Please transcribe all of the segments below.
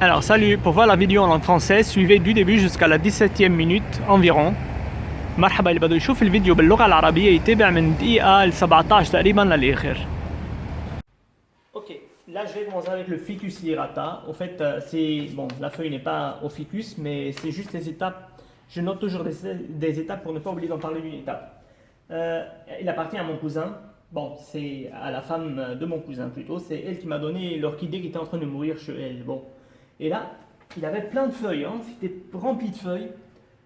Alors salut, pour voir la vidéo en langue française, suivez du début jusqu'à la 17e minute environ. مرحبا اللي بده يشوف الفيديو باللغة العربية يتابع من دقيقة ل 17 تقريبا للآخر. Ok, là je vais commencer avec le ficus lirata. Au fait, c'est bon, la feuille n'est pas au ficus, mais c'est juste les étapes. Je note toujours des étapes pour ne pas oublier d'en parler d'une étape. Il appartient à mon cousin. Bon, c'est à la femme de mon cousin plutôt. C'est elle qui m'a donné l'orchidée qui était en train de mourir chez elle. Bon. Et là, il avait plein de feuilles, hein, c'était rempli de feuilles.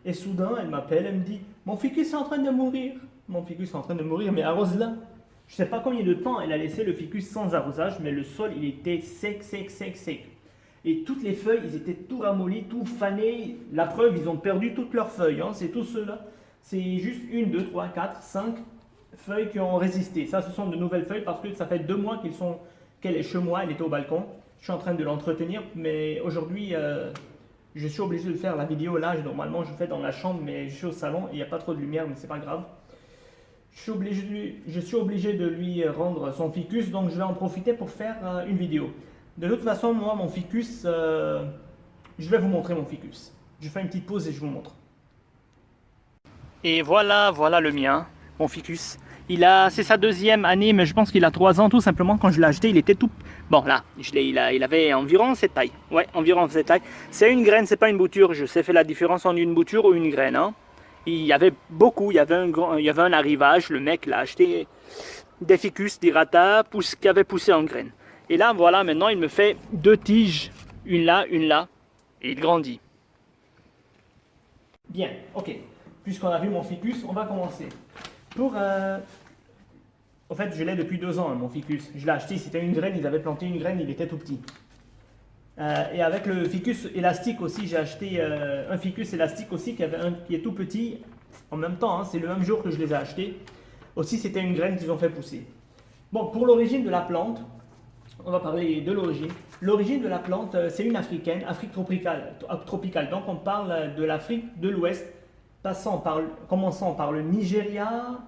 Et soudain, elle m'appelle, elle me dit « Mon ficus est en train de mourir. » Mon ficus est en train de mourir, mais arrose-la. Je ne sais pas combien de temps elle a laissé le ficus sans arrosage, mais le sol, il était sec, sec, sec, sec. Et toutes les feuilles, ils étaient tout ramollis, tout fanés. La preuve, ils ont perdu toutes leurs feuilles. Hein, c'est tout cela. C'est juste 1, 2, 3, 4, 5 feuilles qui ont résisté. Ça, ce sont de nouvelles feuilles parce que ça fait 2 mois qu'elle est chez moi, elle était au balcon. Je suis en train de l'entretenir, mais aujourd'hui, je suis obligé de faire la vidéo là. Normalement, je fais dans la chambre, mais je suis au salon et il n'y a pas trop de lumière, mais c'est pas grave. Je suis obligé de lui rendre son ficus, donc je vais en profiter pour faire une vidéo. De toute façon, moi, mon ficus, je vais vous montrer mon ficus. Je fais une petite pause et je vous montre. Et voilà le mien, mon ficus. C'est sa 2e année, mais je pense qu'il a 3 ans tout simplement. Quand je l'ai acheté, il était tout... Bon là, il avait environ cette taille. Ouais, environ cette taille. C'est une graine, c'est pas une bouture. Je sais faire la différence entre une bouture ou une graine. Hein. Il y avait beaucoup, il y avait un arrivage. Le mec l'a acheté des ficus lirata qui avaient poussé en graine. Et là, voilà, maintenant il me fait 2 tiges. Une là, et il grandit. Bien, ok. Puisqu'on a vu mon ficus, on va commencer. En fait, je l'ai depuis 2 ans, mon ficus. Je l'ai acheté, c'était une graine, ils avaient planté une graine, il était tout petit. Et avec le ficus élastique aussi, j'ai acheté un ficus élastique aussi qui est tout petit. En même temps, hein, c'est le même jour que je les ai achetés. Aussi, c'était une graine qu'ils ont fait pousser. Bon, pour l'origine de la plante, on va parler de l'origine. L'origine de la plante, c'est une africaine, Afrique tropicale. Donc, on parle de l'Afrique de l'Ouest, commençant par le Nigeria,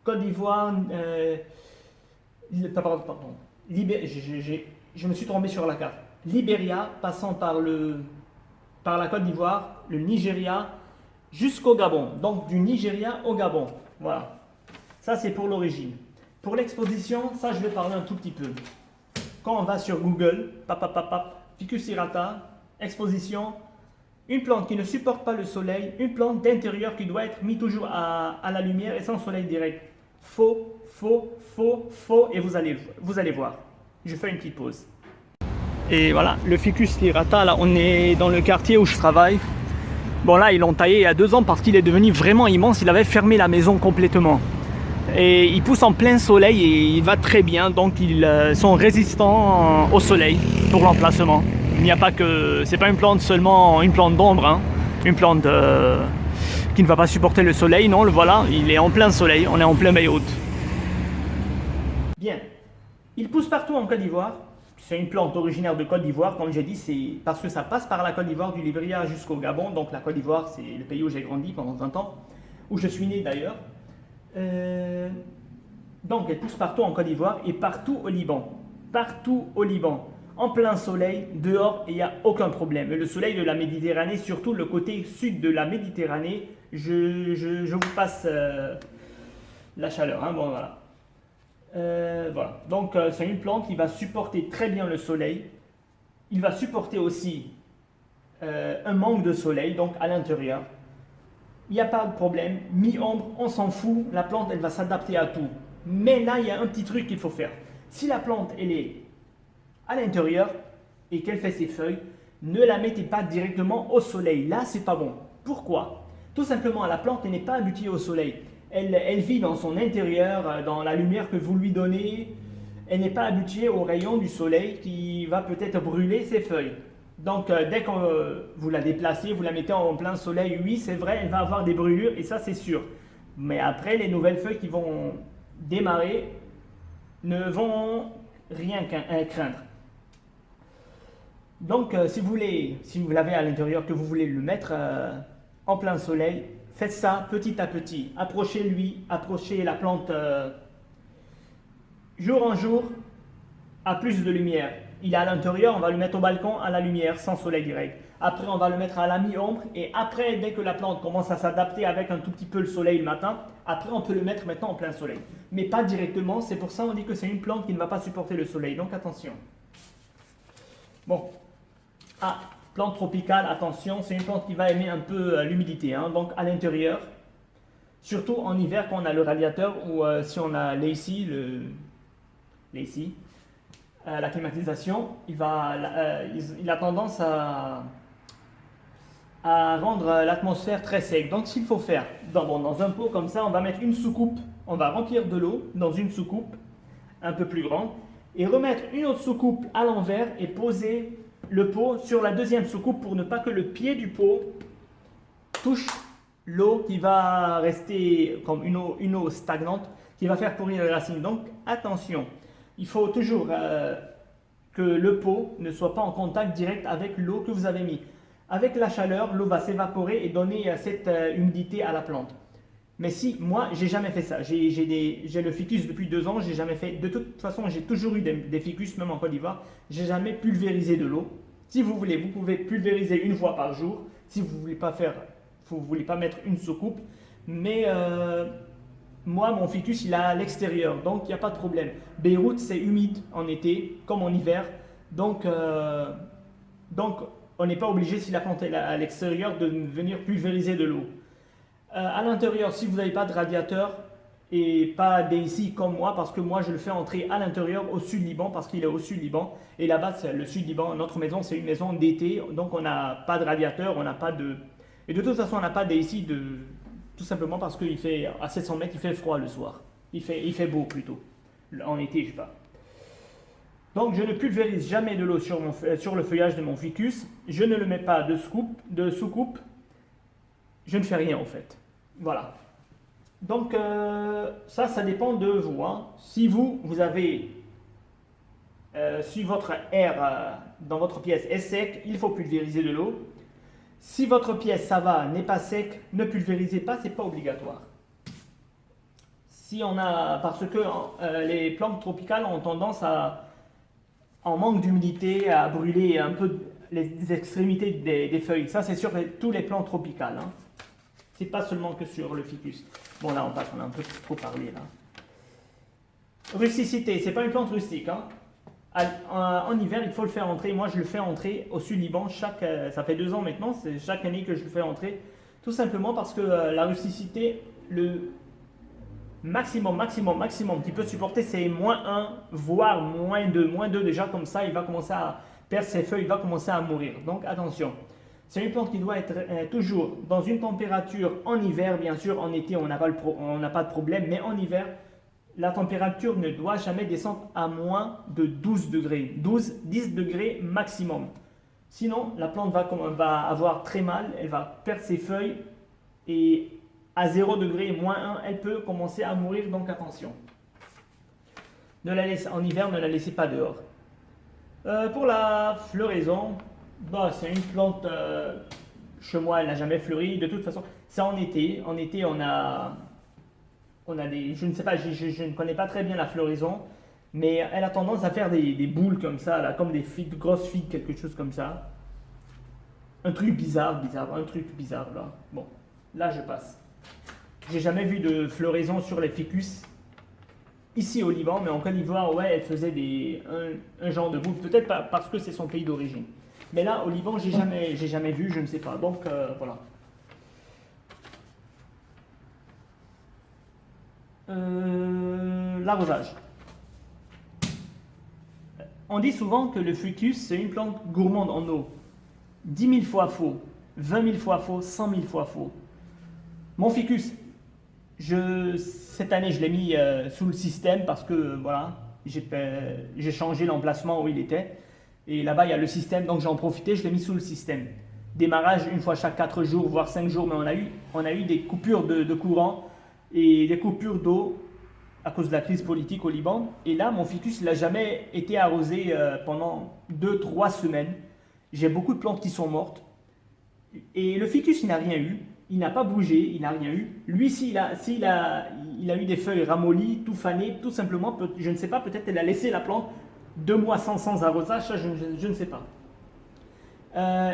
Côte d'Ivoire, je me suis trompé sur la carte. Libéria, passant par la Côte d'Ivoire, le Nigeria, jusqu'au Gabon. Donc du Nigeria au Gabon. Voilà. Ça, c'est pour l'origine. Pour l'exposition, ça, je vais parler un tout petit peu. Quand on va sur Google, ficus lirata, exposition, une plante qui ne supporte pas le soleil, une plante d'intérieur qui doit être mise toujours à la lumière et sans soleil direct. Faux, et vous allez voir. Je fais une petite pause. Et voilà, le ficus lirata, là, on est dans le quartier où je travaille. Bon, là, ils l'ont taillé il y a 2 ans parce qu'il est devenu vraiment immense. Il avait fermé la maison complètement. Et il pousse en plein soleil et il va très bien. Donc, ils sont résistants au soleil pour l'emplacement. Il n'y a pas que... C'est pas une plante seulement, une plante d'ombre, hein. Une plante qui ne va pas supporter le soleil. Non, le voilà, il est en plein soleil. On est en plein Mayotte. Bien. Il pousse partout en Côte d'Ivoire. C'est une plante originaire de Côte d'Ivoire. Comme j'ai dit, c'est parce que ça passe par la Côte d'Ivoire, du Libéria jusqu'au Gabon. Donc la Côte d'Ivoire, c'est le pays où j'ai grandi pendant 20 ans. Où je suis né d'ailleurs. Donc elle pousse partout en Côte d'Ivoire et partout au Liban. Partout au Liban. En plein soleil, dehors, il n'y a aucun problème. Et le soleil de la Méditerranée, surtout le côté sud de la Méditerranée, je vous passe la chaleur. Hein, bon, voilà. Voilà. Donc c'est une plante qui va supporter très bien le soleil. Il va supporter aussi un manque de soleil, donc à l'intérieur. Il n'y a pas de problème. Mi-ombre, on s'en fout. La plante, elle va s'adapter à tout. Mais là, il y a un petit truc qu'il faut faire. Si la plante, elle est à l'intérieur et qu'elle fait ses feuilles, ne la mettez pas directement au soleil. Là, c'est pas bon. Pourquoi? Tout simplement, la plante n'est pas habituée au soleil. Elle vit dans son intérieur, dans la lumière que vous lui donnez. Elle n'est pas habituée aux rayons du soleil qui va peut-être brûler ses feuilles. Donc, dès que vous la déplacez, vous la mettez en plein soleil, oui, c'est vrai, elle va avoir des brûlures et ça, c'est sûr. Mais après, les nouvelles feuilles qui vont démarrer ne vont rien craindre. Donc, si vous l'avez à l'intérieur, que vous voulez le mettre en plein soleil, faites ça petit à petit. Approchez la plante jour en jour à plus de lumière. Il est à l'intérieur, on va le mettre au balcon à la lumière, sans soleil direct. Après, on va le mettre à la mi-ombre. Et après, dès que la plante commence à s'adapter avec un tout petit peu le soleil le matin, après, on peut le mettre maintenant en plein soleil. Mais pas directement, c'est pour ça qu'on dit que c'est une plante qui ne va pas supporter le soleil. Donc attention. Bon. Ah, plante tropicale, attention, c'est une plante qui va aimer un peu l'humidité. Hein, donc à l'intérieur. Surtout en hiver quand on a le radiateur ou si on a l'AC, la climatisation, il a tendance à rendre l'atmosphère très sec. Donc, ce qu'il faut faire, dans un pot comme ça, on va mettre une soucoupe, on va remplir de l'eau dans une soucoupe un peu plus grande et remettre une autre soucoupe à l'envers et poser le pot sur la deuxième soucoupe pour ne pas que le pied du pot touche l'eau qui va rester comme une eau stagnante qui va faire pourrir les racines. Donc, attention. Il faut toujours que le pot ne soit pas en contact direct avec l'eau que vous avez mis. Avec la chaleur, l'eau va s'évaporer et donner cette humidité à la plante. Mais si, moi, j'ai jamais fait ça. J'ai le ficus depuis 2 ans, j'ai jamais fait. De toute façon, j'ai toujours eu des ficus, même en Côte d'Ivoire. J'ai jamais pulvérisé de l'eau. Si vous voulez, vous pouvez pulvériser une fois par jour. Si vous voulez voulez pas mettre une soucoupe. Mais moi, mon ficus, il est à l'extérieur, donc il n'y a pas de problème. Beyrouth, c'est humide en été, comme en hiver. Donc on n'est pas obligé, si la plante est à l'extérieur, de venir pulvériser de l'eau. À l'intérieur, si vous n'avez pas de radiateur et pas d'AC comme moi, parce que moi, je le fais entrer à l'intérieur au sud Liban, parce qu'il est au sud Liban. Et là-bas, c'est le sud Liban. Notre maison, c'est une maison d'été, donc on n'a pas de radiateur, on n'a pas de... Et de toute façon, on n'a pas d'AC tout simplement parce qu'il fait à 700 mètres, il fait froid le soir. Il fait beau plutôt. En été, je sais pas. Donc, je ne pulvérise jamais de l'eau sur le feuillage de mon ficus. Je ne le mets pas de soucoupe. Je ne fais rien en fait. Voilà. Donc, ça dépend de vous. Hein. Si vous avez... si votre air dans votre pièce est sec, il faut pulvériser de l'eau. Si votre pièce, ça va, n'est pas sec, ne pulvérisez pas, c'est pas obligatoire. Parce que les plantes tropicales ont tendance en manque d'humidité, à brûler un peu les extrémités des feuilles. Ça, c'est sur tous les plantes tropicales. Hein. C'est pas seulement que sur le ficus. Bon, là, on a un peu trop parlé, là. Rusticité, c'est pas une plante rustique, hein. En hiver, il faut le faire entrer. Moi, je le fais entrer au sud Liban. Ça fait 2 ans maintenant. C'est chaque année que je le fais entrer. Tout simplement parce que la rusticité, le maximum qu'il peut supporter, c'est -1, voire -2. -2 déjà, comme ça, il va commencer à perdre ses feuilles, il va commencer à mourir. Donc, attention. C'est une plante qui doit être toujours dans une température en hiver. Bien sûr, en été, on n'a pas de problème. Mais en hiver, la température ne doit jamais descendre à moins de 12 degrés. 10 degrés maximum. Sinon, la plante va avoir très mal, elle va perdre ses feuilles et à 0 degré, -1, elle peut commencer à mourir, donc attention. En hiver, ne la laissez pas dehors. Pour la floraison, c'est une plante, chez moi, elle n'a jamais fleuri. De toute façon, c'est en été. En été, on a je ne sais pas, je ne connais pas très bien la floraison, mais elle a tendance à faire des boules comme ça, là, comme des figues, grosses figues, quelque chose comme ça. Un truc bizarre, là. Bon, là je passe. J'ai jamais vu de floraison sur les ficus ici au Liban, mais en Côte d'Ivoire, ouais, elle faisait un genre de boule, peut-être pas parce que c'est son pays d'origine. Mais là, au Liban, j'ai jamais vu, je ne sais pas. Donc voilà. L'arrosage. On dit souvent que le ficus, c'est une plante gourmande en eau. 10 000 fois faux, 20 000 fois faux, 100 000 fois faux. Mon ficus, cette année, je l'ai mis sous le système parce que voilà, j'ai changé l'emplacement où il était. Et là-bas, il y a le système, donc j'en profité, je l'ai mis sous le système. Démarrage une fois chaque 4 jours, voire 5 jours, mais on a eu des coupures de courant et des coupures d'eau à cause de la crise politique au Liban. Et là, mon ficus, il n'a jamais été arrosé pendant 2-3 semaines. J'ai beaucoup de plantes qui sont mortes. Et le ficus, il n'a rien eu. Il n'a pas bougé, il n'a rien eu. Lui, s'il a eu des feuilles ramollies, tout fanées, tout simplement, je ne sais pas, peut-être elle a laissé la plante 2 mois sans arrosage, ça je ne sais pas.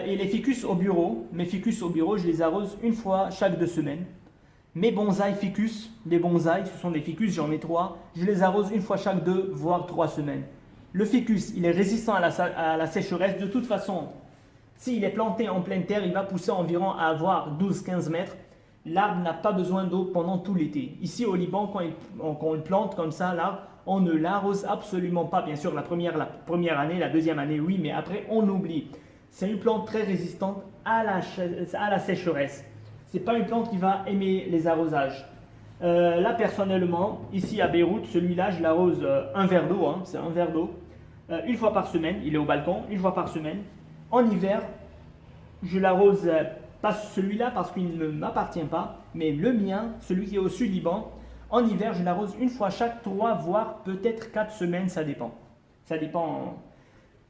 Et les ficus au bureau, mes ficus au bureau, je les arrose une fois chaque 2 semaines. Mes bonsaïs ficus, les bonsaïs, ce sont des ficus, j'en ai 3, je les arrose une fois chaque 2 voire 3 semaines. Le ficus, il est résistant à la sécheresse. De toute façon, s'il est planté en pleine terre, il va pousser environ à avoir 12-15 mètres. L'arbre n'a pas besoin d'eau pendant tout l'été. Ici au Liban, quand on le plante comme ça, l'arbre, on ne l'arrose absolument pas. Bien sûr, la première année, la deuxième année, oui, mais après, on oublie. C'est une plante très résistante à la sécheresse. Ce n'est pas une plante qui va aimer les arrosages. Là, personnellement, ici à Beyrouth, celui-là, je l'arrose un verre d'eau, hein, c'est un verre d'eau, une fois par semaine. Il est au balcon, une fois par semaine. En hiver, je l'arrose, pas celui-là parce qu'il ne m'appartient pas, mais le mien, celui qui est au sud Liban. En hiver, je l'arrose une fois chaque 3, voire peut-être 4 semaines, ça dépend. Ça dépend.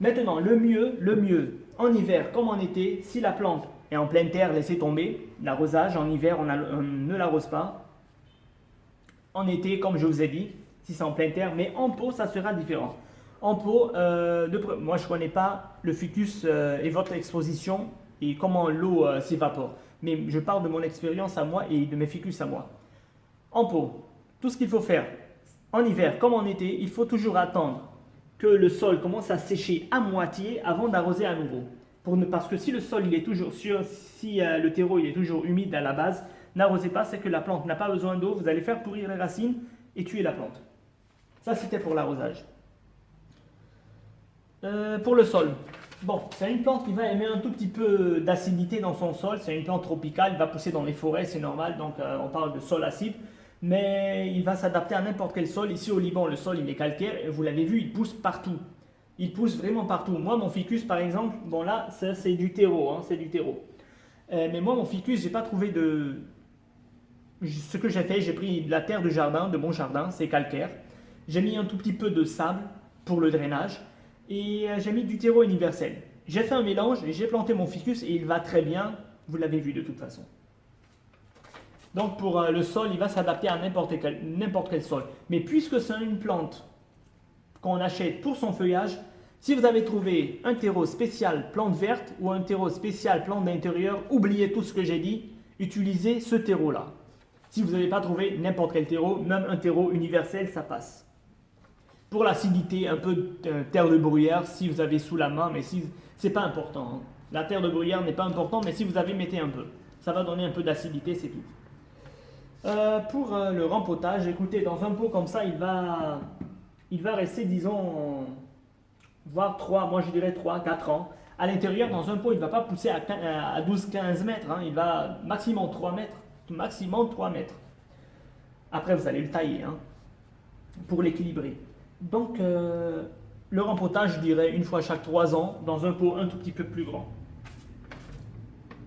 Maintenant, le mieux, en hiver comme en été, si la plante est en pleine terre, laissez tomber. L'arrosage, en hiver, on ne l'arrose pas. En été, comme je vous ai dit, si c'est en pleine terre, mais en pot, ça sera différent. En pot, moi je ne connais pas le ficus et votre exposition et comment l'eau s'évapore. Mais je parle de mon expérience à moi et de mes ficus à moi. En pot, tout ce qu'il faut faire, en hiver comme en été, il faut toujours attendre que le sol commence à sécher à moitié avant d'arroser à nouveau. Parce que si le sol il est toujours si le terreau il est toujours humide à la base, n'arrosez pas, c'est que la plante n'a pas besoin d'eau, vous allez faire pourrir les racines et tuer la plante. Ça c'était pour l'arrosage. Pour le sol, bon, c'est une plante qui va aimer un tout petit peu d'acidité dans son sol, c'est une plante tropicale, il va pousser dans les forêts, c'est normal, donc on parle de sol acide, mais il va s'adapter à n'importe quel sol. Ici au Liban, le sol il est calcaire, et vous l'avez vu, il pousse partout. Il pousse vraiment partout. Moi, mon ficus, par exemple, bon là, c'est du terreau, hein, c'est du terreau. Mais moi, mon ficus, j'ai pas trouvé de... Ce que j'ai fait, j'ai pris de la terre du jardin, de mon jardin, c'est calcaire. J'ai mis un tout petit peu de sable pour le drainage. Et j'ai mis du terreau universel. J'ai fait un mélange et j'ai planté mon ficus et il va très bien. Vous l'avez vu de toute façon. Donc pour le sol, il va s'adapter à n'importe quel sol. Mais puisque c'est une plante qu'on achète pour son feuillage, si vous avez trouvé un terreau spécial plante verte ou un terreau spécial plante d'intérieur, oubliez tout ce que j'ai dit, utilisez ce terreau-là. Si vous n'avez pas trouvé n'importe quel terreau, même un terreau universel, ça passe. Pour l'acidité, un peu de terre de bruyère si vous avez sous la main, mais si c'est pas important. Hein. La terre de bruyère n'est pas importante, mais si vous avez, mettez un peu. Ça va donner un peu d'acidité, c'est tout. Pour le rempotage, écoutez, dans un pot comme ça, il va rester, disons, voire 3, moi je dirais 3, 4 ans. À l'intérieur, dans un pot, il ne va pas pousser à 12-15 mètres, hein. Il va maximum 3 mètres. Maximum 3 mètres. Après, vous allez le tailler hein, pour l'équilibrer. Donc, le rempotage, je dirais, une fois chaque 3 ans, dans un pot un tout petit peu plus grand.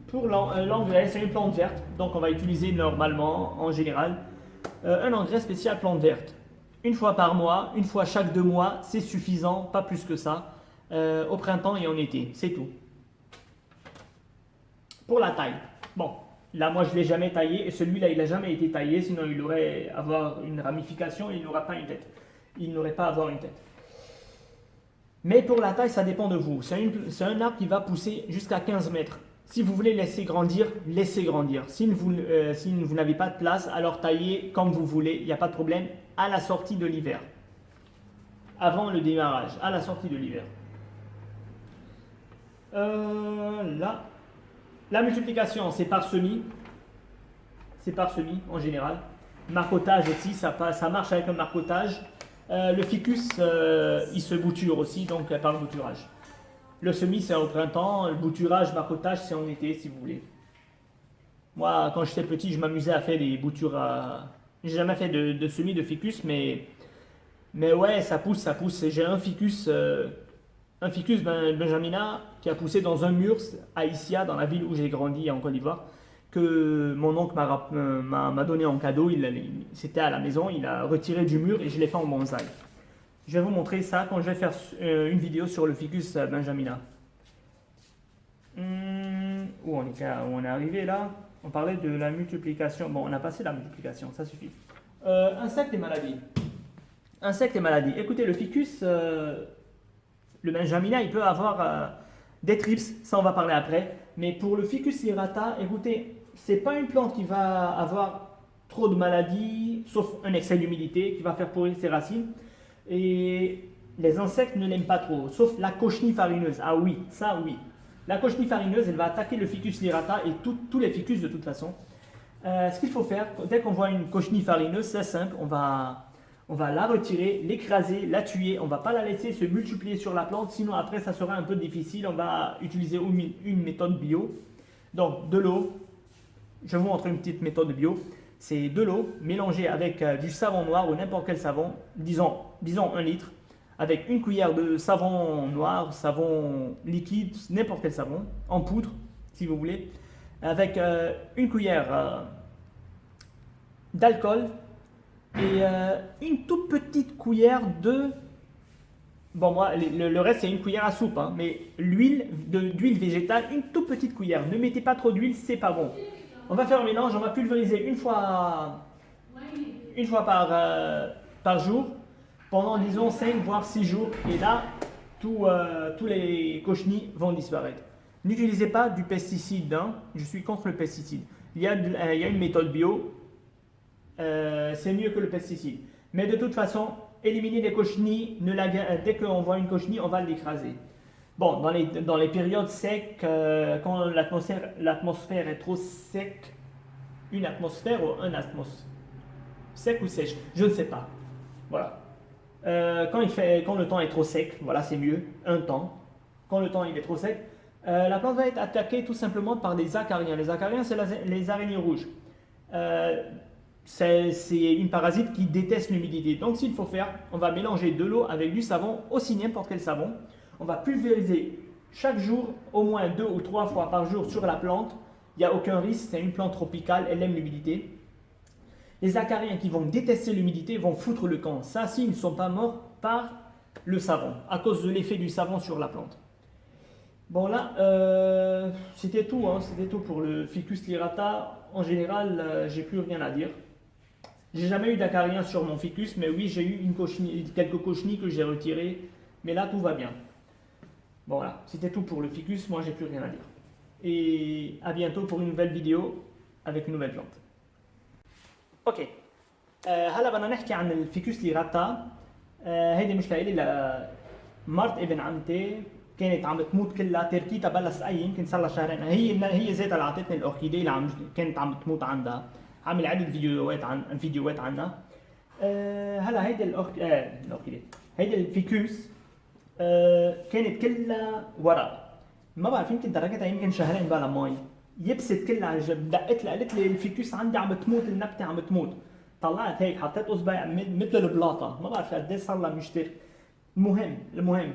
Pour l'engrais, c'est une plante verte, donc on va utiliser normalement, en général, un engrais spécial plante verte. Une fois par mois, une fois chaque 2 mois, c'est suffisant, pas plus que ça, au printemps et en été, c'est tout. Pour la taille, bon, là moi je ne l'ai jamais taillé, et celui-là il n'a jamais été taillé, sinon il aurait avoir une ramification et il n'aurait pas une tête. Il n'aurait pas à avoir une tête. Mais pour la taille, ça dépend de vous. C'est un arbre qui va pousser jusqu'à 15 mètres. Si vous voulez laisser grandir, laissez grandir. Si vous n'avez pas de place, alors taillez comme vous voulez, il n'y a pas de problème, à la sortie de l'hiver. Avant le démarrage, à la sortie de l'hiver. Là, la multiplication, c'est par semis. C'est par semis en général. Marcotage aussi, ça marche avec un marcotage. Le ficus, il se bouture aussi, donc par le bouturage. Le semis, c'est au printemps. Le bouturage, marcotage, c'est en été, si vous voulez. Moi, quand j'étais petit, je m'amusais à faire des boutures. J'ai jamais fait de semis de ficus, mais ouais, ça pousse. J'ai un ficus benjamina qui a poussé dans un mur à Issia, dans la ville où j'ai grandi en Côte d'Ivoire, que mon oncle m'a donné en cadeau. C'était à la maison, il a retiré du mur et je l'ai fait en bonsaï. Je vais vous montrer ça quand je vais faire une vidéo sur le ficus benjamina. Où on est arrivé là? On parlait de la multiplication. Bon, on a passé la multiplication, ça suffit. Insectes et maladies. Insectes et maladies. Écoutez, le ficus, Le benjamina, il peut avoir des trips, ça on va parler après. Mais pour le ficus lirata, écoutez, c'est pas une plante qui va avoir trop de maladies, sauf un excès d'humidité qui va faire pourrir ses racines. Et les insectes ne l'aiment pas trop, sauf la cochenille farineuse. Ah oui, ça oui. La cochenille farineuse, elle va attaquer le ficus lirata et tous les ficus de toute façon. Ce qu'il faut faire, dès qu'on voit une cochenille farineuse, c'est simple, on va la retirer, l'écraser, la tuer. On ne va pas la laisser se multiplier sur la plante, sinon après ça sera un peu difficile. On va utiliser une méthode bio. Donc de l'eau, je vous montre une petite méthode bio. C'est de l'eau mélangée avec du savon noir ou n'importe quel savon, disons 1 litre, avec une cuillère de savon noir, savon liquide, n'importe quel savon, en poudre si vous voulez, avec une cuillère d'alcool et une toute petite cuillère de... Bon, moi, le reste, c'est une cuillère à soupe, hein, mais d'huile végétale, une toute petite cuillère. Ne mettez pas trop d'huile, c'est pas bon. On va faire un mélange, on va pulvériser une fois par jour, pendant, disons, 5 voire 6 jours. Et là, tous les cochenilles vont disparaître. N'utilisez pas du pesticide, hein. Je suis contre le pesticide. Il y a une méthode bio, c'est mieux que le pesticide. Mais de toute façon, éliminer les cochenilles, dès qu'on voit une cochenille, on va l'écraser. Bon, dans les périodes secs, quand l'atmosphère est trop sec, une atmosphère ou un atmos, sec ou sèche, je ne sais pas. Voilà. Quand le temps est trop sec, voilà, c'est mieux, un temps. Quand le temps il est trop sec, la plante va être attaquée tout simplement par des acariens. Les acariens, c'est les araignées rouges. C'est une parasite qui déteste l'humidité. Donc, s'il faut faire, on va mélanger de l'eau avec du savon, aussi n'importe quel savon. On va pulvériser chaque jour, au moins 2 ou 3 fois par jour sur la plante. Il n'y a aucun risque, c'est une plante tropicale, elle aime l'humidité. Les acariens qui vont détester l'humidité vont foutre le camp. Ça, s'ils ne sont pas morts par le savon, à cause de l'effet du savon sur la plante. Bon là, c'était tout, hein, c'était tout pour le ficus lirata. En général, j'ai plus rien à dire. J'ai jamais eu d'acarien sur mon ficus, mais oui, j'ai eu quelques cochenilles que j'ai retirées. Mais là, tout va bien. Bon voilà, c'était tout pour le ficus, moi j'ai plus rien à dire. Et à bientôt pour une nouvelle vidéo avec une nouvelle plante. اوكي هلا بدنا نحكي عن الفيكوس ليراتا. هيدي مش لإلي، لمرت ابن عمتي كانت عم تموت كلها، تركيتها بلس اي يمكن صار لها شهرين. هي ذاتها اللي اعطتني الاوركيديه اللي كانت عم تموت عندها. عامل عدة فيديوهات عنها. هلا هيدي الاوركيديه، هيدي الفيكوس كانت كلها ورق. ما بعرف يمكن تركتها يمكن شهرين بلا مي، يبست كلها. دقت لها قالت لي الفيكوس عندي عم تموت، النبته عم تموت. طلعت هيك حطيت اصبع مثل البلاطه، ما بعرف قد ايه صار لها مشتر. المهم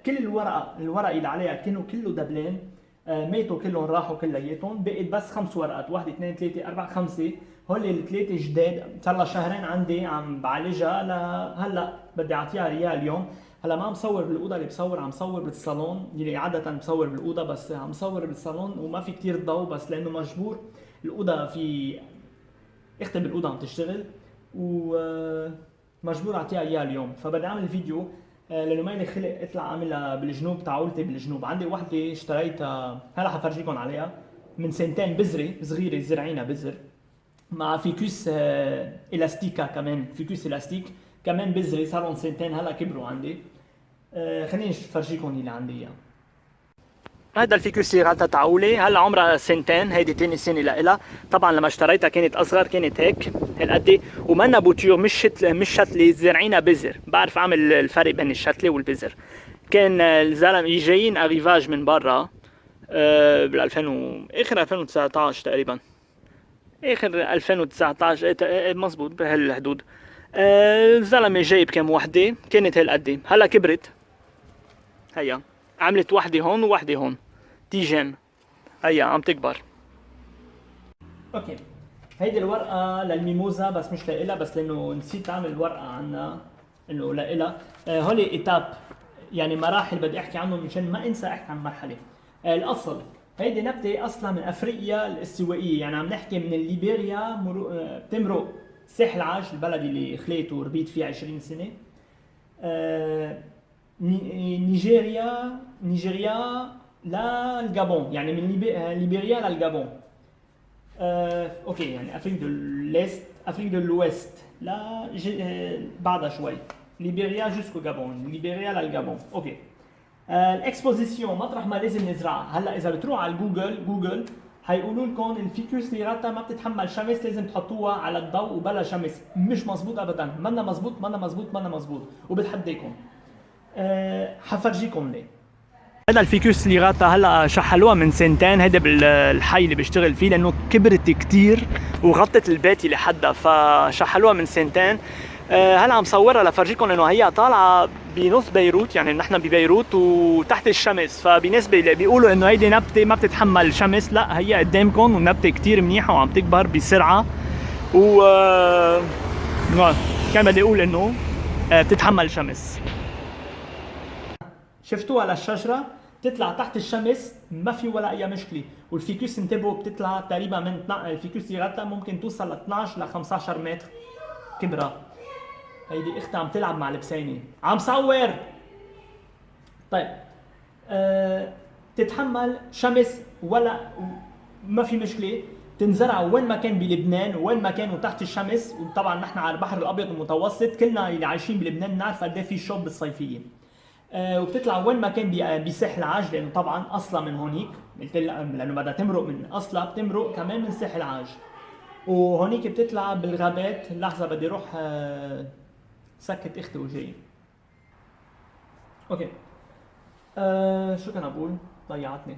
كل الورق اللي عليها كانوا كله دبلان، ماتوا كلهم، راحوا كلياتهم. بقيت بس 5 ورقات، 1 2 3 4 5. هول الثلاثه جداد، صار لها شهرين عندي عم بعالجها. هلا بدي اعطيها اياها اليوم. هلا ما عم صور بالاوضه اللي بصور، عم صور بالصالون اللي عاده بصور بالاوضه، بس عم صور بالصالون وما في كتير ضوء، بس لانه مجبور. الاوضه في اختي بالاوضه عم تشتغل ومجبور اعطيها اياها اليوم. فبدي اعمل فيديو لانه ما لي خلق اطلع اعملها بالجنوب تاع عولتي بالجنوب. عندي وحده اشتريتها، هلا حفرجيكم عليها، من سنتين، بذره صغيره زرعينها بذر مع فيكوس الاستيكا كمان، فيكوس الاستيك كمان بذره، صار لهم سنتين هلا كبروا عندي. خليني افرجيكم اللي عندي اياه. هذا الفيكوس ليراتا تعولي، هلا عمرها سنتين، هيدي تاني سنه لها. طبعا لما اشتريتها كانت اصغر، كانت هيك هالقد، ومنا بوتيور، مش شتله، زرعينها بذر. بعرف اعمل الفرق بين الشتله والبذر. كان الزلمه جايين اريفاج من برا بال 2000 اخر 2019 تقريبا، اخر 2019 مزبوط بهالحدود. الزلمه جايب كم وحده، كانت هالقد، هلا كبرت. هيا عملت وحده هون ووحده هون، تيجين هيا عم تكبر. اوكي، هيدي الورقه للميموزا، بس مش لإلها، بس لانه نسيت اعمل ورقه عنها انه لإلها. هول ايتاب، يعني مراحل بدي احكي عنهم مشان ما انسى احكي عن مرحله. الاصل هيدي نبته اصلا من افريقيا الاستوائيه، يعني عم نحكي من ليبيريا، بتمرق ساحل العاج، البلد اللي خليت وربيت فيه 20 سنه. نيجيريا للغابون، يعني من ليبيريا للغابون. اوكي، يعني افريق دو ليست، افريق دو لويست، لا بعدها شوي، ليبيريا جوسكو غابون، ليبيريا للغابون. اوكي. الاكسبوزيسيون مطرح ما لازم نزرعها. هلا اذا بتروح على جوجل هيقولوا لكم الفيكوس ليراتا ما بتتحمل شمس، لازم تحطوها على الضوء وبلا شمس. مش مزبوط ابدا، منا مزبوط وبتحديكم. حفرجيكم ليه. هذا الفيكوس ليراتا هلا شحلوها من سنتين، هيدا بالحي اللي بيشتغل فيه، لانه كبرت كتير وغطت البيت اللي حدها، فشحلوها من سنتين. هلا عم صورها لفرجيكم انه هي طالعه بنص بيروت، يعني نحن ببيروت وتحت الشمس، فبالنسبه بيقولوا انه هيدي نبته ما بتتحمل شمس، لا هي قدامكم ونبته كتير منيحه وعم تكبر بسرعه، و كان بدي اقول انه بتتحمل شمس. شفتوها للشجره تطلع تحت الشمس ما في ولا اي مشكله، والفيكوس انتبهوا بتطلع تقريبا من الفيكوس ليراتا ممكن توصل ل 12 ل 15 متر كبرها. هيدي اختي عم تلعب مع لبساني، عم صور. طيب تتحمل شمس ولا ما في مشكله، تنزرع وين ما كان بلبنان، وين ما كانوا تحت الشمس. وطبعا نحن على البحر الابيض المتوسط، كلنا اللي عايشين بلبنان بنعرف قد ايه في شوب بالصيفيه. وبتطلع وين ما كان بساحل العاج، لانه طبعا اصلا من هونيك، لانه بدها تمرق من اصلا، بتمرق كمان من ساحل العاج. وهونيك بتطلع بالغابات. لحظه بدي اروح سكت اختي وجاي. اوكي. شو كان اقول؟ ضيعتني.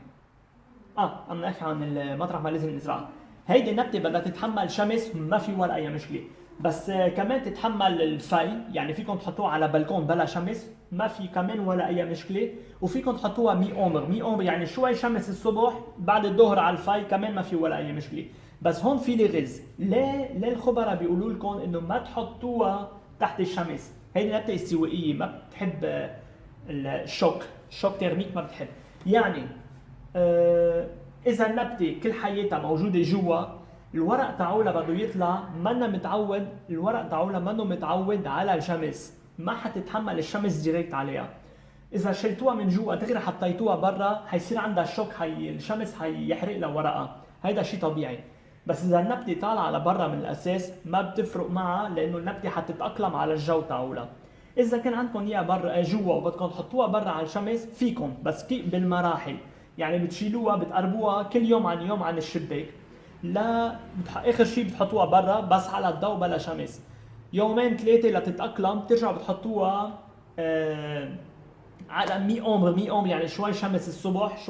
عم نحكي عن المطرح ما لازم نزرعها. هيدي النبته بدها تتحمل شمس ما في ولا اي مشكله، بس كمان تتحمل الفي، يعني فيكم تحطوها على بلكون بلا شمس ما في كمان ولا اي مشكله، وفيكم تحطوها مي اومر يعني شوي شمس الصبح، بعد الظهر على الفي كمان ما في ولا اي مشكله. بس هون في لي غز، ليه الخبراء بيقولوا لكم انه ما تحطوها تحت الشمس؟ هيدي نبته استوائيه ما بتحب الشوك تيرميك، ما بتحب. يعني اذا النبته كل حياتها موجوده جوا، الورق تاعولها بده يطلع منا متعود، الورق تاعولها منه متعود على الشمس، ما حتتحمل الشمس ديريكت عليها. اذا شلتوها من جوا دغري حطيتوها برا، حيصير عندها شوك، الشمس حيحرق لها ورقها، هيدا شيء طبيعي. بس اذا النبته طالعه لبرا من الاساس ما بتفرق معها، لانه النبته حتتاقلم على الجو تاعولها. اذا كان عندكم اياها برا جوا وبدكم تحطوها برا على الشمس فيكم، بس بالمراحل. يعني بتشيلوها بتقربوها كل يوم عن يوم عن الشباك، لا اخر شيء بتحطوها برا بس على الضوء بلا شمس، يومين ثلاثه لتتاقلم، بترجعوا بتحطوها على مي اومبر يعني شوي شمس الصبح،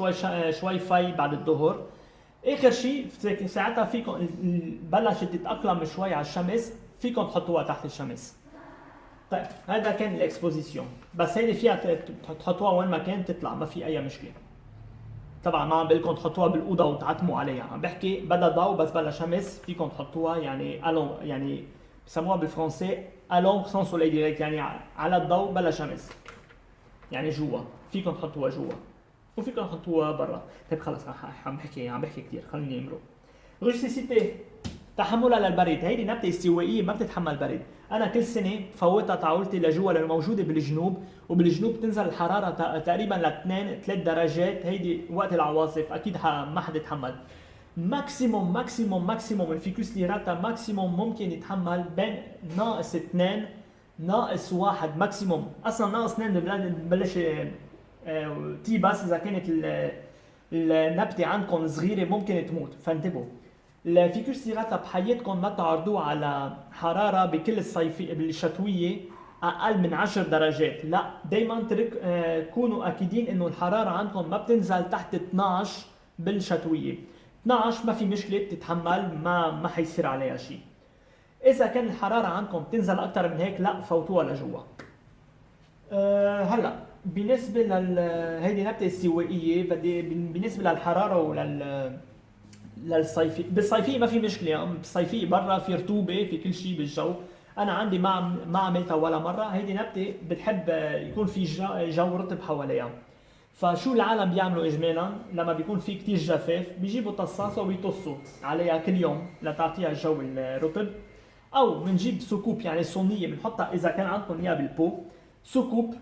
شوي في بعد الظهر. اخر شيء ساعتها فيكم بلشت تتاقلم شوي على الشمس، فيكم تحطوها تحت الشمس. طيب هذا كان الاكسبوزيسيون، بس هيدي فيها تحطوها وين ما كان تطلع ما في اي مشكله. طبعا ما عم بقول لكم تحطوها بالاوضه وتعتموا عليها، عم بحكي بدها ضوء بس بلا شمس، فيكم تحطوها يعني الون، يعني بسموها بالفرنسي الون سون سولي ديريكت، يعني على الضوء بلا شمس، يعني جوا فيكم تحطوها جوا وفيكم تحطوها برا. طيب خلص عم بحكي كثير، خليني امرق. روجسيسيتي تحملها للبرد، هيدي نبته استوائيه ما بتتحمل برد. انا كل سنه بفوتها طاولتي لجوا لانه موجوده بالجنوب، وبالجنوب بتنزل الحراره تقريبا ل 2 3 درجات، هيدي وقت العواصف اكيد ما حدا يتحمل. ماكسيموم الفيكوس ليراتا ماكسيموم ممكن يتحمل بين -2 -1 ماكسيموم. اصلا -2 ببلش تي، بس اذا كانت النبته عندكم صغيره ممكن تموت، فانتبهوا. الفيكوس ليراتا بحياتكم ما تعرضوه على حراره بكل الصيفيه بالشتويه اقل من 10 درجات، لا دائما كونوا اكيدين انه الحراره عندكم ما بتنزل تحت 12 بالشتويه. 12 ما في مشكله بتتحمل، ما حيصير عليها شيء. اذا كان الحراره عندكم بتنزل اكثر من هيك لا فوتوها لجوا. هلا بالنسبه هيدي نبته استوائيه، بالنسبه للحراره للصيفي، بالصيفيه ما في مشكله، بالصيفيه برا في رطوبه في كل شيء بالجو. انا عندي ما عملتها ولا مره. هيدي نبته بتحب يكون في جو رطب حواليها. فشو العالم بيعملوا اجمالا لما بيكون في كتير جفاف؟ بيجيبوا طصاصه وبيطصوا عليها كل يوم لتعطيها الجو الرطب، او بنجيب سكوب يعني صينيه بنحطها اذا كان عندكم اياها بالبو، سكوب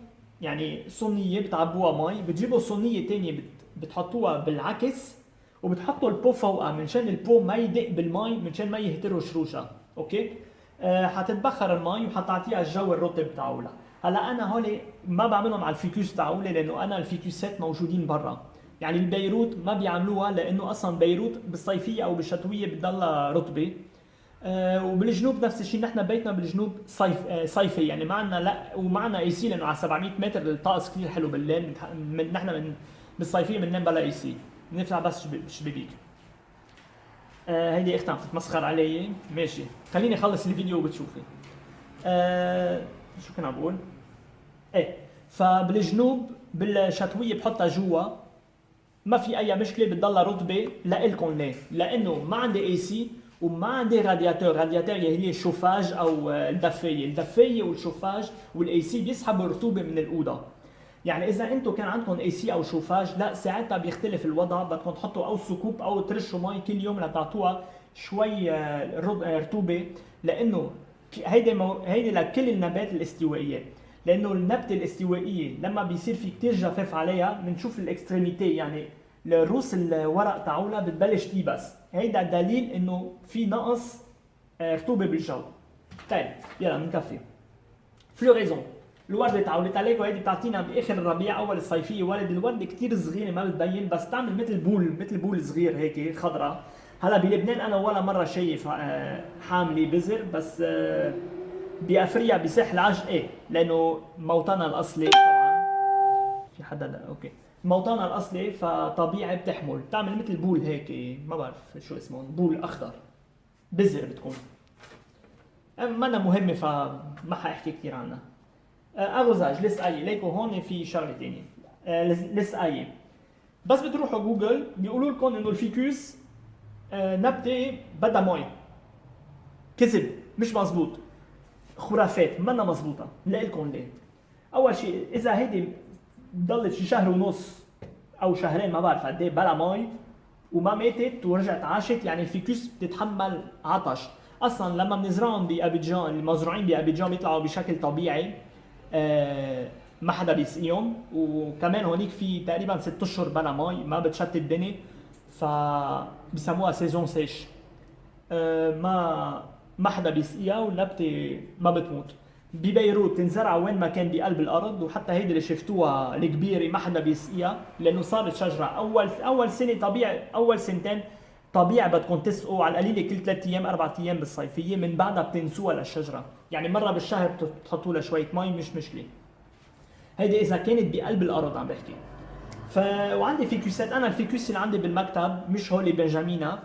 يعني صينيه بتعبوها مي، بتجيبوا صينيه ثانيه بتحطوها بالعكس وبتحطوا البو فوقها منشان البو ما يدق بالمي منشان ما يهتروا شروشها. اوكي. حتتبخر المي وحتعطيها الجو الرطب تاعولها. هلا انا هول ما بعملهم على الفيكوس تاعولي لانه انا الفيكوسات موجودين برا. يعني ببيروت ما بيعملوها لانه اصلا بيروت بالصيفيه او بالشتويه بتضلها رطبه. وبالجنوب نفس الشيء، نحن بيتنا بالجنوب صيفي يعني ما عندنا لا وما عندنا اي سي لانه على 700 متر الطقس كثير حلو بالليل. نحن من بالصيفيه بننام بلا اي سي، بنفتح بس شبابيك. هيدي اختي عم تتمسخر علي. ماشي خليني اخلص الفيديو وبتشوفي. شو كنا عم بقول؟ ايه فبالجنوب بالشتويه بحطها جوا ما في اي مشكله بتضلها رطبه. لإلكم ليه؟ لانه ما عندي اي سي وما عندي رادياتور. رادياتور هي الشوفاج او الدفايه والشوفاج والاي سي بيسحبوا الرطوبه من الاوضه. يعني اذا انتم كان عندكم اي سي او شوفاج لا ساعتها بيختلف الوضع، بدكم تحطوا او سكوب او ترشوا مي كل يوم لتعطوها شوي رطوبه. لانه هيدي لكل النبات الاستوائيه. لانه النبته الاستوائيه لما بيصير في كثير جفاف عليها بنشوف الاكستريميتي يعني الروس الورق تاعولها بتبلش تيبس. هيدا دليل انه في نقص رطوبه بالجو. طيب يلا بنكفي. فلوريزون الورده تعولت عليك وهيدي بتعطينا باخر الربيع اول الصيفيه ولد الورده كثير صغيره ما بتبين بس تعمل مثل بول صغير هيك خضراء. هلا بلبنان انا ولا مره شايف حامله بذر بس بافريقيا بصح العج ايه لانه موطنها الاصلي طبعا. في حدا اوكي موطنها الاصلي فطبيعي بتحمل بتعمل مثل بول هيك ما بعرف شو اسمه بول اخضر بذر بتكون. منا مهمه فما حاحكي كثير عنها. اغوزاج لسقايه ليكو هون في شغله ثانيه. لسقايه بس بتروحوا جوجل بيقولوا لكم انه الفيكوس نبته بدها مي. كذب مش مزبوط، خرافات منا مزبوطه. لكم ليه؟ اول شيء اذا هيدي ضلت شي شهر ونص او شهرين ما بعرف قد ايه بلا مي وما ماتت ورجعت عاشت يعني الفيكوس بتتحمل عطش. اصلا لما بنزرعهم بابيجان المزروعين بابيجان بيطلعوا بشكل طبيعي ما حدا بيسقيهم. وكمان هونيك في تقريبا 6 اشهر بلا مي ما بتشتت الدنيا فبسموها سيزون سيش. ما حدا بيسقيها والنبته ما بتموت. ببيروت تنزرع وين ما كان بقلب الارض وحتى هيدي اللي شفتوها الكبيره ما حدا بيسقيها لانه صارت شجره. اول سنه طبيعي اول سنتين طبيعي بدكم تسقوا على القليله كل 3 ايام 4 ايام بالصيفيه من بعدها بتنسوها للشجره. يعني مره بالشهر بتحطوا لها شويه مي مش مشكله. هيدي اذا كانت بقلب الارض عم بحكي. وعندي فيكوسات. انا الفيكوس اللي عندي بالمكتب مش هولي بنجامينا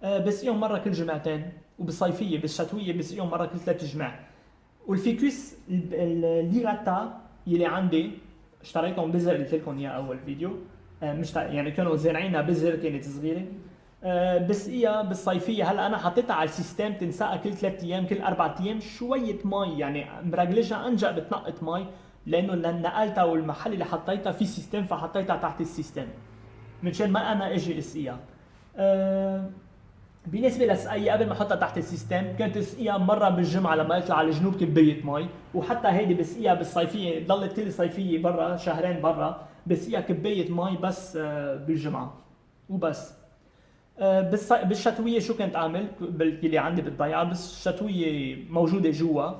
بسقيهم مره كل جمعتين وبالصيفيه بالشتويه بسقيهم مره كل 3 جمع. والفيكوس الليراتا يلي عندي اشتريتهم بذر قلت لكم اياه اول فيديو. مش يعني كانوا زارعينها بذر كانت صغيره. بسقيها بالصيفيه. هلا انا حطيتها على السيستم تنسقى كل 3 ايام كل 4 ايام شويه مي يعني مرجلجها انجا بتنقط مي لانه نقلتها والمحل اللي حطيتها في سيستم فحطيتها تحت السيستم منشان ما انا اجي اسقيها. بالنسبه للسقايه قبل ما احطها تحت السيستم كنت اسقيها مره بالجمعه لما اطلع على الجنوب كبايه مي. وحتى هيدي بسقيها بالصيفيه ضلت كل صيفيه برا شهرين برا بسقيها كبايه مي بس بالجمعه وبس. بالشتويه شو كنت اعمل اللي عندي بالضيعه بالشتويه موجوده جوا.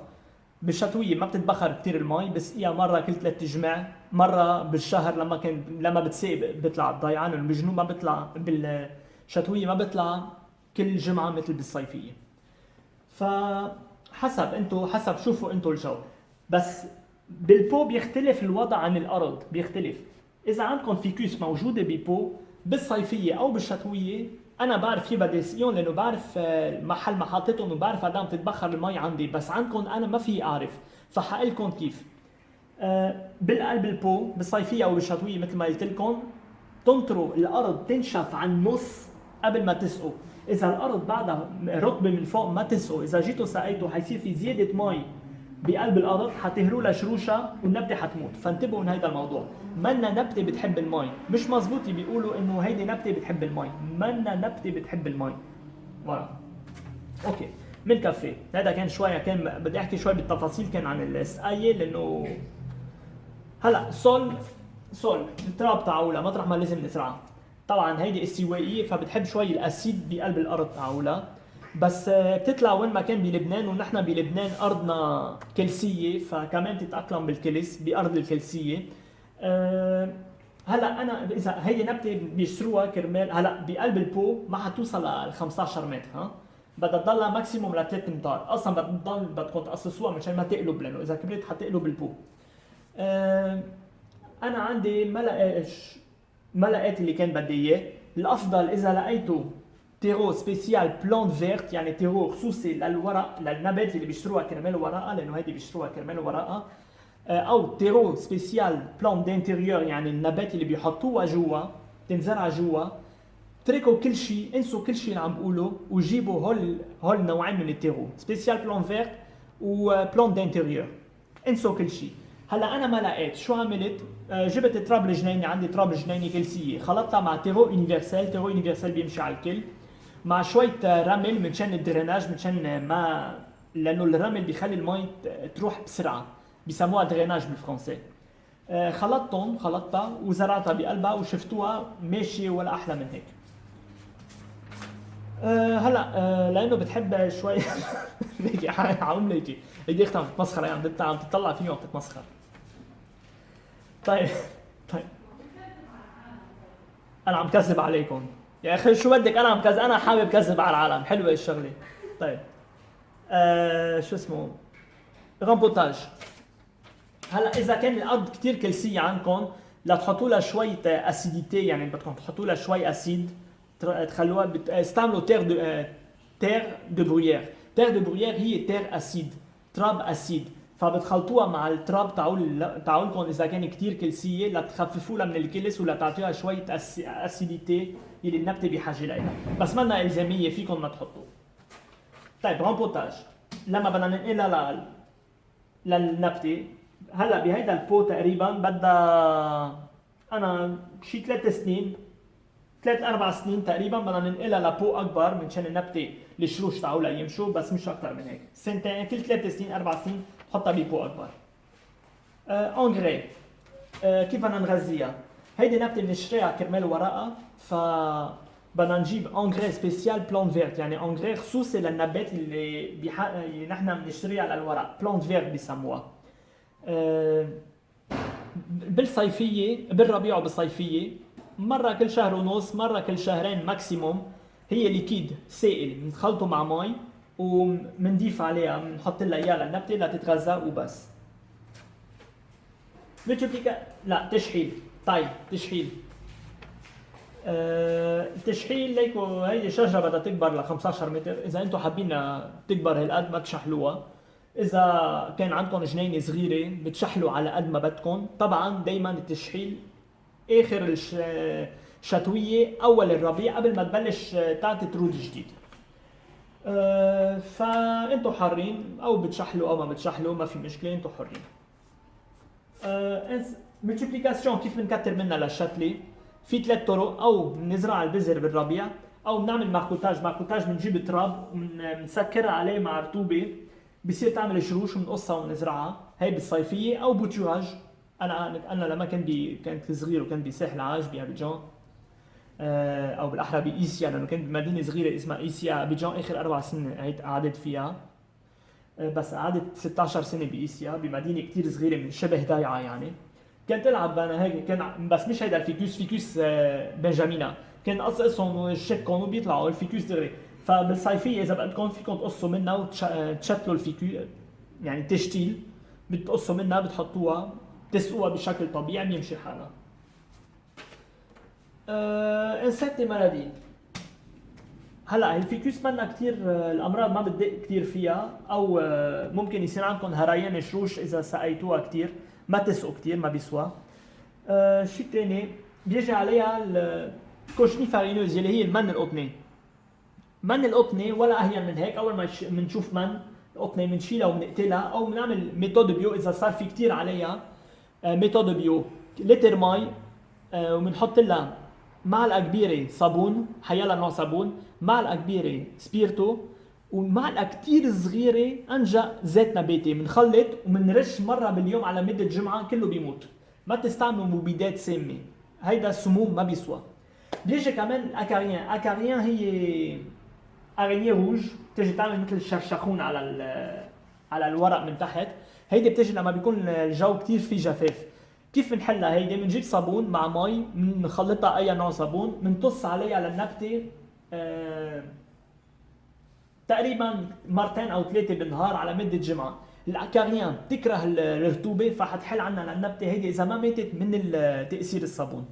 بالشتويه ما بتتبخر كثير المي بسقيها مره كل 3 جمع مره بالشهر لما بتسيق بيطلع الضيعه لانه بالجنوب ما بيطلع بالشتويه ما بيطلع كل جمعه مثل بالصيفيه. فحسب انتم حسب شوفوا انتم الجو. بس بالبو بيختلف الوضع عن الارض بيختلف. اذا عندكم فيكوس موجوده ببو بالصيفيه او بالشتويه انا بعرف كيف بدي اسقيهم لانه بعرف محل ما حاططهم وبعرف قد بتتبخر المي عندي. بس عندكم انا ما في اعرف فحقلكم كيف. بالقلب البو بالصيفيه او بالشتويه مثل ما قلت لكم تنطروا الارض تنشف عن نص قبل ما تسقوا. اذا الارض بعدها رطبه من فوق ما تسقوا. اذا جيتوا سقيتوا حيصير في زياده مي بقلب الارض حتهروا لها شروشها والنبته حتموت. فانتبهوا من هذا الموضوع. منا نبته بتحب المي. مش مزبوط بيقولوا انه هيدي نبته بتحب المي. منا نبته بتحب المي. ورا اوكي بنكفي. هذا كان شويه كان بدي احكي شوي بالتفاصيل كان عن السقايه لانه هلا سول التراب تاعولها مطرح ما لازم نزرعها. طبعا هيدي استوائيه فبتحب شوي الاسيد بقلب الارض تاعولها، بس بتطلع وين ما كان بلبنان، ونحن بلبنان ارضنا كلسيه فكمان تتاقلم بالكلس بارض الكلسيه. هلا انا اذا هيدي نبته بيشتروها كرمال هلا بقلب البو ما حتوصل ل 15 متر، ها بدها تضلها ماكسيموم ل 3 امتار، اصلا بدكم تقصصوها مشان ما تقلب، لانه اذا كبرت حتقلب البو. انا عندي ما لقيت اللي كان بدي اياه. الافضل اذا لقيته تيرو سبيسيال بلانت فيرت، يعني تيرو خصوصي للورق للنبات اللي بيشتروها كرمال ورقه، لانه هيدي بيشتروها كرمال ورقه، او تيرو سبيسيال بلانت دانتيريور، يعني النبات اللي بيحطوها جوا تنزرع جوا. اتركوا كل شيء، انسوا كل شيء اللي عم بقوله وجيبوا هول النوعين من التيرو، سبيسيال بلانت فيرت وبلانت دانتيريور، انسوا كل شيء. هلا انا ما لقيت، شو عملت؟ جبت تراب الجنيني، عندي تراب جنيني كلسيه، خلطتها مع تيرو يونيفرسال، تيرو يونيفرسال بيمشي على الكل، مع شويه رمل منشان الدريناج، منشان ما لانه الرمل بيخلي المي تروح بسرعه، بيسموها دريناج بالفرنسي. خلطتها وزرعتها بقلبها وشفتوها ماشيه ولا احلى من هيك. هلا لانه بتحب شوي هيك عامله هيك هيدي اختها عم تتمسخر، يعني عم تطلع فيه وعم تتمسخر. طيب انا عم كذب عليكم يا اخي، شو بدك، انا عم كذب، انا حابب كذب على العالم، حلوه الشغله. طيب شو اسمه، رامبوتاج. هلا اذا كان الارض كثير كلسيه عندكم لا تحطوا لها شويه اسيديتي، يعني بدكم تحطوا لها شوي اسيد، تخلوها استعملوا تير دو برويير. تير دو برويير هي تير اسيد، تراب اسيد، فبتخلطوها مع التراب تاعولكم اذا كان كثير كلسيه لتخففوا لها من الكلس ولا تعطيها شويه اسيديتي اللي النبته بحاجه لها، بس منا الزاميه فيكم ما تحطوا. طيب رامبوتاج، لما بدنا ننقلها للنبته، هلا بهيدا البو تقريبا بدها انا شي 3 سنين 3-4 سنين تقريبا بدنا ننقلها لبو اكبر منشان النبته الشروش تاعولها يمشوا، بس مش اكثر من هيك، سنتين كل 3 سنين 4 سنين تحطها ببو اكبر. انغري، كيف بدنا نغذيها؟ هيدي نبته بنشتريها كرمال ورقه، ف بدنا نجيب انغري سبيسيال بلانت فيرت، يعني انغري خصوصي للنبات اللي نحن بنشتريها للورق، بلانت فيرت بيسموها. بالصيفيه بالربيع وبالصيفيه مره كل شهر ونص، مره كل شهرين ماكسيموم، هي ليكيد سائل بنخلطه مع مي ومنضيف عليها، بنحط لها اياها للنبته لتتغذى وبس. لا تشحيل، طيب تشحيل. التشحيل ليكو هيدي شجره بدها تكبر ل 15 متر، اذا انتم حابين تكبر هالقد ما تشحلوها. اذا كان عندكم جنينه صغيره بتشحلوا على قد ما بدكم، طبعا دائما التشحيل اخر الشتويه اول الربيع قبل ما تبلش تعطي ترود جديد. فانتم حرين، او بتشحلوا او ما بتشحلوا ما في مشكله، انتم حرين. ملتيبليكاسيون كيف بنكتر منها للشتله؟ في 3 طرق، او بنزرع البذر بالربيع، او بنعمل ماركوتاج بنجيب تراب وبنسكرها عليه مع رطوبه بصير تعمل شروش وبنقصها وبنزرعها، هي بالصيفيه. او بوتيواج، انا لما كنت صغير وكنت بساحل عاج بابيجان، او بالاحرى بايسيا، لانه كنت بمدينه صغيره اسمها ايسيا. ابيجان اخر 4 سنين قعدت فيها، بس قعدت 16 سنه بايسيا، بمدينه كثير صغيره من شبه ضيعه يعني. كنت العب انا هيك، كان بس مش هيدا الفيكوس بنجامينا، كان قصصهم وشكهم وبيطلعوا الفيكوس دغري. فبالصيفيه اذا بدكم فيكم تقصوا منها وتشتلوا الفيكوس، يعني تشتيل، بتقصوا منها بتحطوها تسقوها بشكل طبيعي بيمشي حالها. انسكتي مالادي، هلا الفيكوس منا كثير الامراض ما بتدق كثير فيها، او ممكن يصير عندكم هريان شروش اذا سقيتوها كثير، ما تسقوا كثير ما بيسوى. شيء ثاني بيجي عليها الكوشني فارينوز اللي هي المن القطني. من القطني ولا اهين من هيك، اول ما بنشوف من القطني بنشيلها وبنقتلها، او بنعمل ميثود بيو اذا صار في كثير عليها. ميثود بيو لتر مي، وبنحط لها معلقه كبيره صابون، حيلا نوع صابون، معلقه كبيره سبيرتو، ومعلقه كثير صغيره انجا زيت نباتي، بنخلط وبنرش مره باليوم على مده جمعه كله بيموت. ما تستعملوا مبيدات سامة، هيدا السموم ما بيسوى. بيجي كمان الاكاريان، اكاريان هي ارينيه روج بتجي تعمل مثل الشرشخون على الورق من تحت. هيدي بتجي لما بيكون الجو كتير فيه جفاف. كيف بنحلها هيدي؟ بنجيب صابون مع مي، بنخلطها اي نوع صابون، بنطص عليها للنبته تقريبا مرتين او ثلاثه بالنهار على مده جمعه. الاكاريان بتكره الرطوبه فحتحل عنا للنبته هيدي اذا ما ماتت من تاثير الصابون.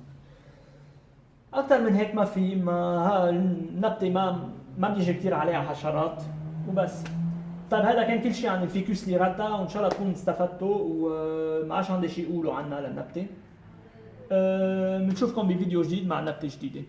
اكثر من هيك ما في، ما النبته ما بيجي كثير عليها حشرات وبس. طيب هذا كان كل شيء عن الفيكوس ليراتا، وان شاء الله تكونوا استفدتوا وما عادش عندي شيء يقولوا عنها للنبته. بنشوفكم بفيديو جديد مع نبته جديده.